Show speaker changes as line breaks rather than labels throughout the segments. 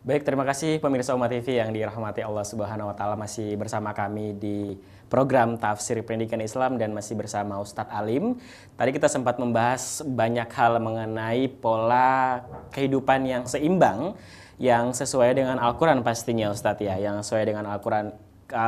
Baik, terima kasih pemirsa Umat TV yang dirahmati Allah Subhanahu wa taala, masih bersama kami di program Tafsir Pendidikan Islam dan masih bersama Ustadz Alim. Tadi kita sempat membahas banyak hal mengenai pola kehidupan yang seimbang, yang sesuai dengan Al-Qur'an pastinya Ustadz ya, yang sesuai dengan Al-Qur'an.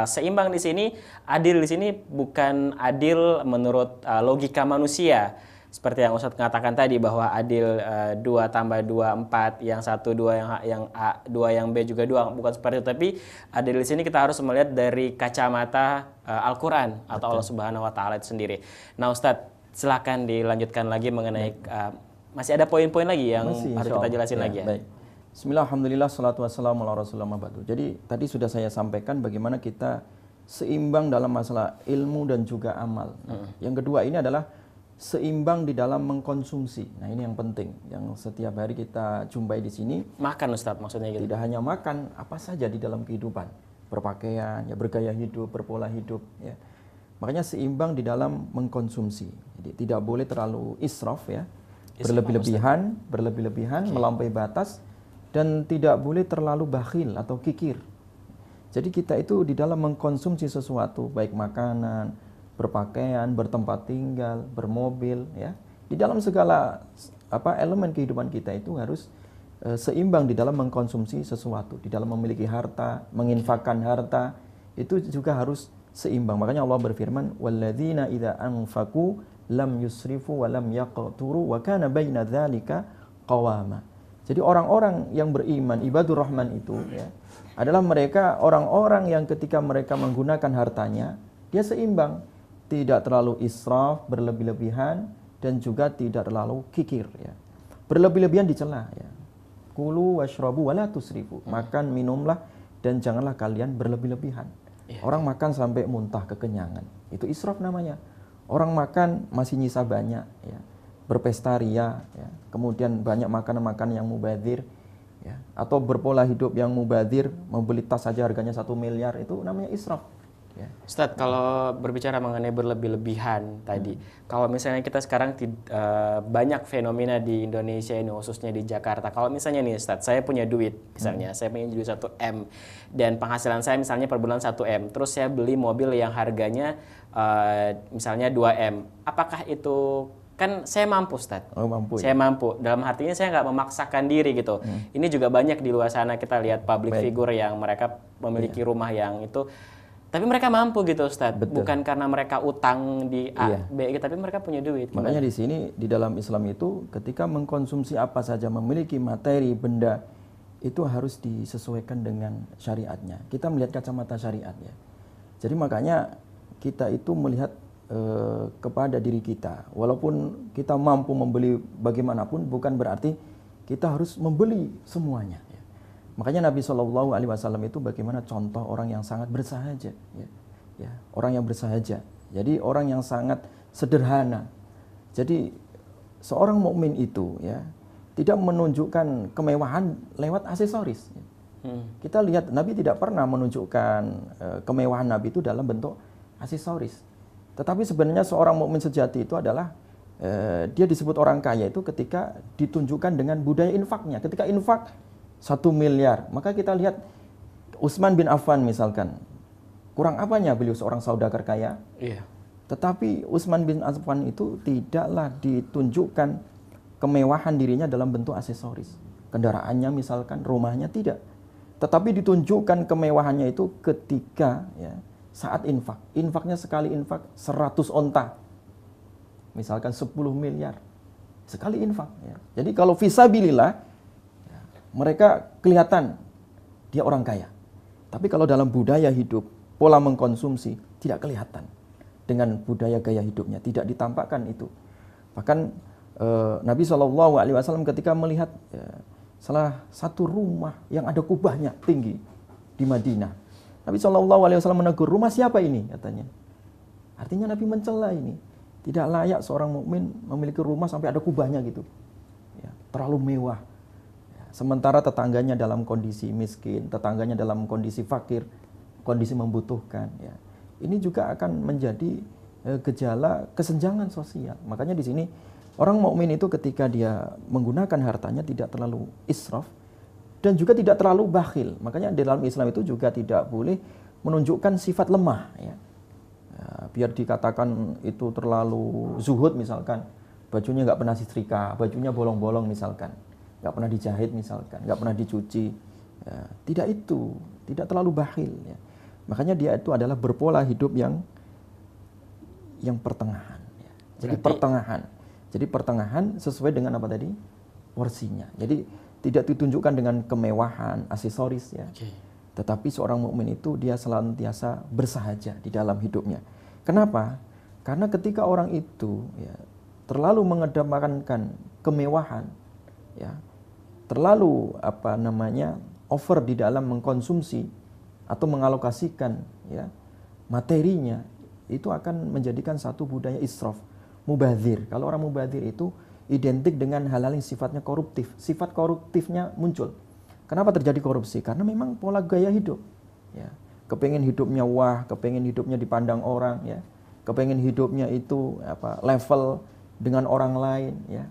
Seimbang di sini, adil di sini bukan adil menurut logika manusia. Seperti yang Ustadz mengatakan tadi bahwa adil 2 tambah 2 4, yang 1 2, yang A 2, yang B juga 2, bukan seperti itu. Tapi adil di sini kita harus melihat dari kacamata Al-Qur'an atau Allah Subhanahu wa taala itu sendiri. Nah, Ustadz, silakan dilanjutkan lagi mengenai masih ada poin-poin lagi yang harus kita jelasin lagi ya.
Baik. Bismillah, alhamdulillah, salatu wassalamu ala rasulullah ma'badu. Jadi tadi sudah saya sampaikan bagaimana kita seimbang dalam masalah ilmu dan juga amal. Yang kedua ini adalah seimbang di dalam mengkonsumsi. Nah, ini yang penting, yang setiap hari kita jumpai di sini.
Makan, Ustadz, maksudnya gitu.
Tidak hanya makan, apa saja di dalam kehidupan, berpakaian, ya, bergaya hidup, berpola hidup, ya. Makanya seimbang di dalam mengkonsumsi. Jadi tidak boleh terlalu israf, ya, berlebih-lebihan,
Okay.
melampaui batas, dan tidak boleh terlalu bakhil atau kikir. Jadi kita itu di dalam mengkonsumsi sesuatu, baik makanan, berpakaian, bertempat tinggal, bermobil, ya. Di dalam segala elemen kehidupan kita itu harus seimbang di dalam mengkonsumsi sesuatu, di dalam memiliki harta, menginfakkan harta, itu juga harus seimbang. Makanya Allah berfirman, "Walladzina idza anfaqu lam yusrifu wa lam yaqturu wa kana baina dzalika qawama." Jadi orang-orang yang beriman, ibadur rahman itu, ya, adalah mereka orang-orang yang ketika mereka menggunakan hartanya, dia seimbang, tidak terlalu israf, berlebih-lebihan, dan juga tidak terlalu kikir, ya. Berlebih-lebihan dicela, ya. Kulu washrabu wala tusrifu. Makan, minumlah, dan janganlah kalian berlebih-lebihan. Orang makan sampai muntah kekenyangan, itu israf namanya. Orang makan masih nyisa banyak, ya. Berpesta ria, ya. Kemudian banyak makanan-makanan yang mubadzir, ya. Atau berpola hidup yang mubadzir, membeli tas saja harganya 1 miliar, itu namanya israf, ya.
Ustadz, kalau berbicara mengenai berlebih-lebihan tadi, kalau misalnya kita sekarang banyak fenomena di Indonesia ini, khususnya di Jakarta. Kalau misalnya nih Ustadz, saya punya duit, misalnya saya punya duit 1 M, dan penghasilan saya misalnya per bulan 1 M, terus saya beli mobil yang harganya misalnya 2 M. Apakah itu, kan saya mampu, Ustadz.
Oh, mampu,
saya
ya?
mampu. Dalam artinya saya nggak memaksakan diri gitu. Ini juga banyak di luar sana kita lihat public figure yang mereka memiliki rumah yang itu, tapi mereka mampu gitu, Ustadz.
Betul.
Bukan karena mereka utang di A, B, tapi mereka punya duit.
Makanya di sini, di dalam Islam itu, ketika mengkonsumsi apa saja, memiliki materi, benda, itu harus disesuaikan dengan syariatnya. Kita melihat kacamata syariatnya. Jadi makanya kita itu melihat kepada diri kita. Walaupun kita mampu membeli bagaimanapun, bukan berarti kita harus membeli semuanya, ya. Makanya Nabi SAW itu bagaimana contoh orang yang sangat bersahaja, ya. Ya, orang yang bersahaja. Jadi orang yang sangat sederhana. Jadi seorang mukmin itu, ya, tidak menunjukkan kemewahan lewat aksesoris, ya. Kita lihat Nabi tidak pernah menunjukkan kemewahan Nabi itu dalam bentuk aksesoris. Tetapi sebenarnya seorang mukmin sejati itu adalah dia disebut orang kaya itu ketika ditunjukkan dengan budaya infaknya. Ketika infak 1 miliar, maka kita lihat Utsman bin Affan misalkan, kurang apanya beliau seorang saudagar kaya.
Iya.
Tetapi Utsman bin Affan itu tidaklah ditunjukkan kemewahan dirinya dalam bentuk aksesoris. Kendaraannya misalkan, rumahnya tidak. Tetapi ditunjukkan kemewahannya itu ketika, ya, saat infak. Infaknya sekali infak 100 onta. Misalkan 10 miliar. Sekali infak, ya. Jadi kalau fisabilillah, ya, mereka kelihatan dia orang kaya. Tapi kalau dalam budaya hidup, pola mengkonsumsi, tidak kelihatan. Dengan budaya gaya hidupnya, tidak ditampakkan itu. Bahkan Nabi SAW ketika melihat, ya, salah satu rumah yang ada kubahnya tinggi di Madinah, Nabi SAW menegur, rumah siapa ini? Katanya. Artinya Nabi mencela ini. Tidak layak seorang mukmin memiliki rumah sampai ada kubahnya gitu, ya, terlalu mewah. Ya, sementara tetangganya dalam kondisi miskin, tetangganya dalam kondisi fakir, kondisi membutuhkan. Ya. Ini juga akan menjadi gejala kesenjangan sosial. Makanya di sini orang mukmin itu ketika dia menggunakan hartanya tidak terlalu israf, dan juga tidak terlalu bakhil. Makanya di dalam Islam itu juga tidak boleh menunjukkan sifat lemah ya. Biar dikatakan itu terlalu zuhud misalkan, bajunya nggak pernah disetrika, bajunya bolong-bolong misalkan, nggak pernah dijahit misalkan, nggak pernah dicuci. Ya, tidak itu, tidak terlalu bakhil ya. Makanya dia itu adalah berpola hidup yang pertengahan ya. Jadi pertengahan. Jadi pertengahan sesuai dengan apa tadi? Porsinya. Jadi tidak ditunjukkan dengan kemewahan, aksesoris ya. Tetapi seorang mukmin itu dia senantiasa bersahaja di dalam hidupnya. Kenapa? Karena ketika orang itu ya, terlalu mengedepankan kemewahan, ya, terlalu over di dalam mengkonsumsi atau mengalokasikan ya, materinya, itu akan menjadikan satu budaya israf, mubadzir. Kalau orang mubadzir itu identik dengan hal-hal yang sifatnya koruptif, sifat koruptifnya muncul. Kenapa terjadi korupsi? Karena memang pola gaya hidup. Ya. Kepengen hidupnya wah, kepengen hidupnya dipandang orang, ya. Kepengen hidupnya itu level dengan orang lain, ya.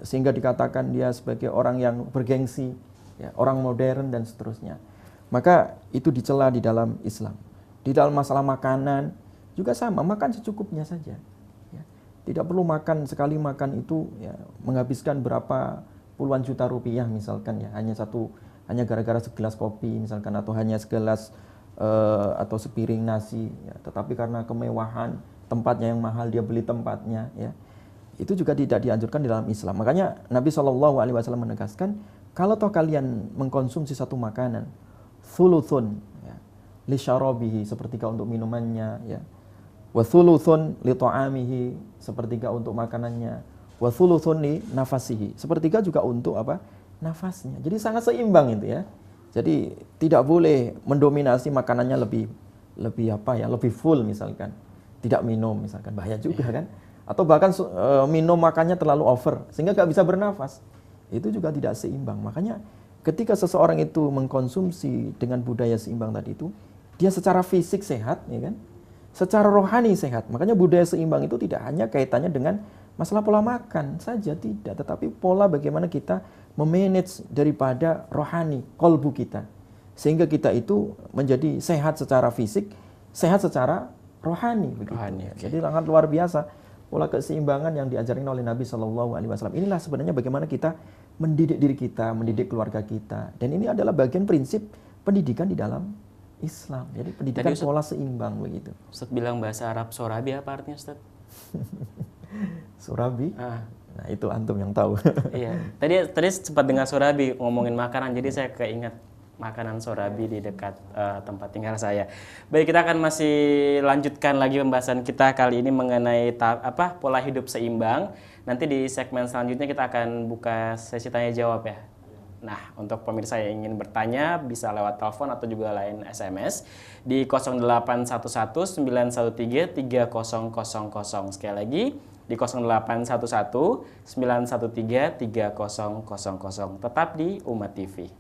Sehingga dikatakan dia sebagai orang yang bergengsi, ya, orang modern dan seterusnya. Maka itu dicela di dalam Islam. Di dalam masalah makanan juga sama, makan secukupnya saja. Ya. Tidak perlu makan sekali makan itu ya, menghabiskan berapa puluhan juta rupiah misalkan ya, hanya gara-gara segelas kopi misalkan, atau hanya segelas atau sepiring nasi ya. Tetapi karena kemewahan tempatnya yang mahal dia beli tempatnya ya, itu juga tidak dianjurkan di dalam Islam. Makanya Nabi SAW menegaskan, kalau toh kalian mengkonsumsi satu makanan, thuluthun ya, li syarabihi, sepertiga untuk minumannya ya, wa thuluthun li ta'amihi, sepertiga untuk makanannya, wa thuluthun li nafasihi, sepertiga juga untuk nafasnya. Jadi sangat seimbang itu ya. Jadi tidak boleh mendominasi makanannya lebih full misalkan. Tidak minum misalkan, bahaya juga kan. Atau bahkan minum makannya terlalu over sehingga nggak bisa bernafas. Itu juga tidak seimbang. Makanya ketika seseorang itu mengkonsumsi dengan budaya seimbang tadi itu, dia secara fisik sehat ya kan. Secara rohani sehat. Makanya budaya seimbang itu tidak hanya kaitannya dengan masalah pola makan saja, tidak, tetapi pola bagaimana kita memanage daripada rohani, kolbu kita, sehingga kita itu menjadi sehat secara fisik, sehat secara rohani.
Okay.
Jadi sangat luar biasa pola keseimbangan yang diajarkan oleh Nabi SAW. Inilah sebenarnya bagaimana kita mendidik diri kita, mendidik keluarga kita, dan ini adalah bagian prinsip pendidikan di dalam Islam. Jadi pendidikan pola seimbang begitu.
Ustaz bilang bahasa Arab sorabi, apa artinya Ustaz?
Surabi? Nah itu antum yang tahu.
Iya. Tadi sempat dengar sorabi ngomongin makanan, jadi saya keinget makanan sorabi di dekat tempat tinggal saya. Baik, kita akan masih lanjutkan lagi pembahasan kita kali ini mengenai pola hidup seimbang. Nanti di segmen selanjutnya kita akan buka sesi tanya jawab ya. Nah, untuk pemirsa yang ingin bertanya bisa lewat telepon atau juga lain SMS di 0811 913 3000. Sekali lagi di 0811 913 3000. Tetap di Umat TV.